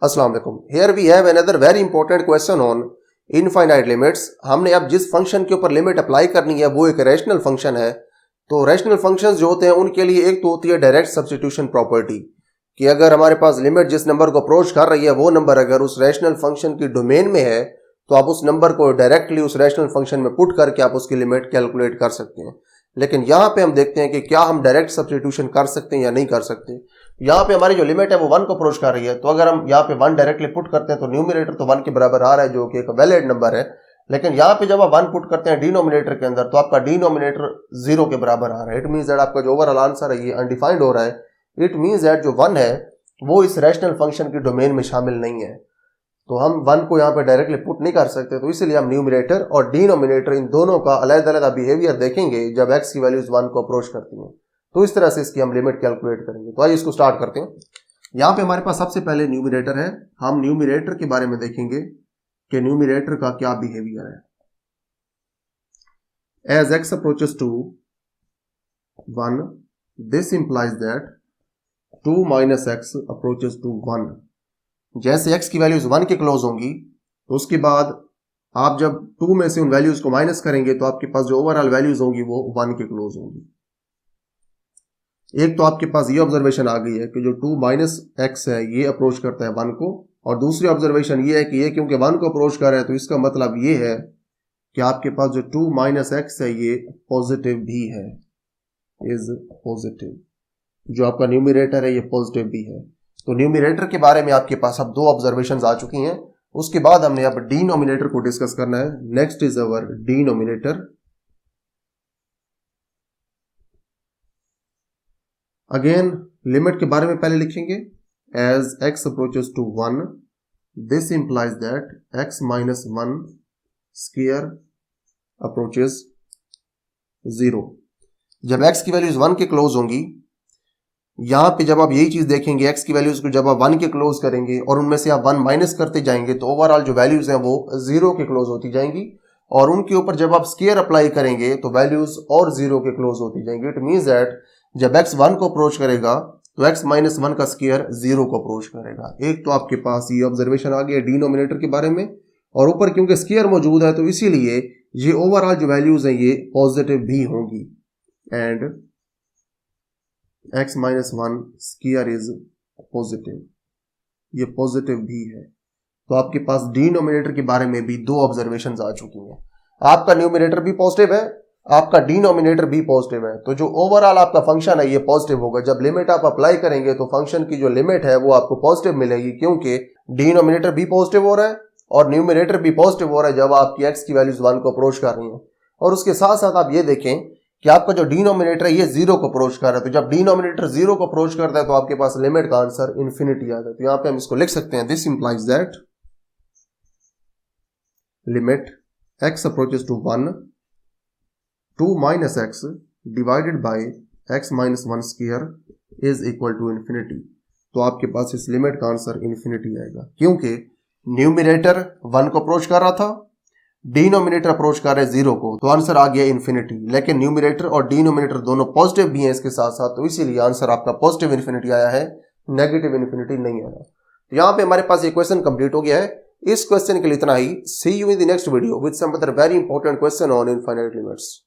अस्सलाम वालेकुम। Here we have another very important question on infinite limits. हमने अब जिस फंक्शन के ऊपर लिमिट अप्लाई करनी है वो एक रैशनल फंक्शन है। तो रैशनल फंक्शंस जो होते हैं उनके लिए एक तो होती है डायरेक्ट सब्स्टिट्यूशन प्रॉपर्टी कि अगर हमारे पास लिमिट जिस नंबर को अप्रोच कर रही है वो नंबर अगर उस रैशनल फंक्शन की डोमेन में है तो आप उस नंबर को डायरेक्टली उस रैशनल फंक्शन में पुट करके आप उसकी लिमिट कैलकुलेट कर सकते हैं। लेकिन यहाँ पे हम देखते हैं कि क्या हम डायरेक्ट सब्स्टिट्यूशन कर सकते हैं या नहीं कर सकते। यहाँ पे हमारी जो लिमिट है वो 1 को अप्रोच कर रही है, तो अगर हम यहाँ पे 1 डायरेक्टली पुट करते हैं तो न्यूमरेटर तो 1 के बराबर आ रहा है जो कि एक वैलिड नंबर है। लेकिन यहाँ पे जब आप 1 पुट करते हैं डिनोमिनेटर के अंदर तो आपका डिनोमिनेटर 0 के बराबर आ रहा है। इट मींस दैट आपका जो ओवरऑल आंसर है ये अनडिफाइंड हो रहा है। इट मींस दैट जो 1 है वो इस रैशनल फंक्शन की डोमेन में शामिल नहीं है, तो हम 1 को यहाँ पे डायरेक्टली पुट नहीं कर सकते। तो इसलिए हम न्यूमरेटर और डिनोमिनेटर इन दोनों का अलग-अलग बिहेवियर देखेंगे जब x की वैल्यूज 1 को अप्रोच करती हैं। तो इस तरह से इसकी हम लिमिट कैलकुलेट करेंगे। तो आइए इसको स्टार्ट करते हैं। यहाँ पे हमारे पास सबसे पहले न्यूमरेटर है। हम न्यूमरेटर के बारे में देखेंगे कि न्यूमरेटर का क्या बिहेवियर है। As x approaches to 1 this implies that 2 minus x approaches to 1। जैसे x की वैल्यूज 1 के क्लोज होंगी तो उसके बाद आप जब 2 में से उन वैल्यूज को माइनस करेंगे तो आपके पास जो ओवरऑल वैल्यूज होंगी वो 1 के क्लोज होंगी। एक तो आपके पास ये ऑब्जर्वेशन आ गई है कि जो 2 माइनस एक्स है ये अप्रोच करता है 1 को, और दूसरी ऑब्जर्वेशन ये है कि ये क्योंकि 1 को अप्रोच कर रहा है तो इसका मतलब ये है कि आपके पास जो 2 माइनस एक्स है ये पॉजिटिव भी है, इज पॉजिटिव। जो आपका न्यूमरेटर है ये पॉजिटिव भी है। तो न्यूमरेटर के बारे में आपके पास अब 2 ऑब्जर्वेशंस आ चुकी हैं। उसके बाद हमने अब डिनोमिनेटर को डिस्कस करना है। Next is our denominator. Again limit के बारे में पहले लिखेंगे। As x approaches to 1 this implies that x minus 1 square approaches 0। जब x की वैल्यूज 1 के क्लोज होंगी, यहां पे जब आप यही चीज देखेंगे x की वैल्यूज को जब आप 1 के क्लोज करेंगे और उनमें से आप 1 माइनस करते जाएंगे तो ओवरऑल जो वैल्यूज हैं वो 0 के क्लोज होती जाएंगी, और उनके ऊपर जब आप स्क्वायर अप्लाई करेंगे तो वैल्यूज और 0 के क्लोज होती जाएंगी। इट मींस दैट जब x 1 को अप्रोच करेगा तो x माइनस 1 का स्क्वायर 0 को अप्रोच करेगा। एक तो आपके पास ये ऑब्जर्वेशन आ गया डिनोमिनेटर के बारे में, और ऊपर क्योंकि स्क्वायर मौजूद है तो इसीलिए ये ओवरऑल जो वैल्यूज हैं ये पॉजिटिव भी होंगी। And x minus 1 square is positive, ये पॉजिटिव भी है। तो आपके पास डिनोमिनेटर के बारे में भी 2 ऑब्जर्वेशंस आ चुकी हैं। आपका न्यूमरेटर भी पॉजिटिव है, आपका डिनोमिनेटर भी पॉजिटिव है। तो जो ओवरऑल आपका फंक्शन है ये पॉजिटिव होगा। जब लिमिट आप अप्लाई करेंगे तो फंक्शन की जो लिमिट है वो आपको पॉजिटिव मिलेगी, क्योंकि डिनोमिनेटर भी पॉजिटिव हो रहा है और न्यूमरेटर भी पॉजिटिव हो रहा है जब आपकी x की वैल्यूज 1 को अप्रोच कर रही हैं। और उसके साथ साथ आप ये देखें कि आपका जो डिनोमिनेटर है ये 0 को अप्रोच कर रहा है। तो जब डिनोमिनेटर 0 को अप्रोच करता है तो आपके पास लिमिट का आंसर इन्फिनिटी आता है। तो यहां पे हम इसको लिख सकते हैं, this implies that limit x approaches to 1 2 minus x divided by x minus 1 square is equal to infinity. तो आपके पास इस लिमिट का आंसर इन्फिनिटी आएगा, क्योंकि न्यूमरेटर 1 को अप्रोच कर रहा था, डिनोमिनेटर अप्रोच कर रहे 0 को, तो आंसर आ गया इन्फिनिटी। लेकिन न्यूमरेटर और डिनोमिनेटर दोनों पॉजिटिव भी हैं इसके साथ साथ, तो इसीलिए आंसर आपका पॉजिटिव इन्फिनिटी आया है, नेगेटिव इन्फिनिटी नहीं आया। तो यहां पे हमारे पास ये क्वेश्चन कंप्लीट हो गया है। इस क्वेश्चन के लिए इतना ही। See you in the next video with some other very important question on infinite limits.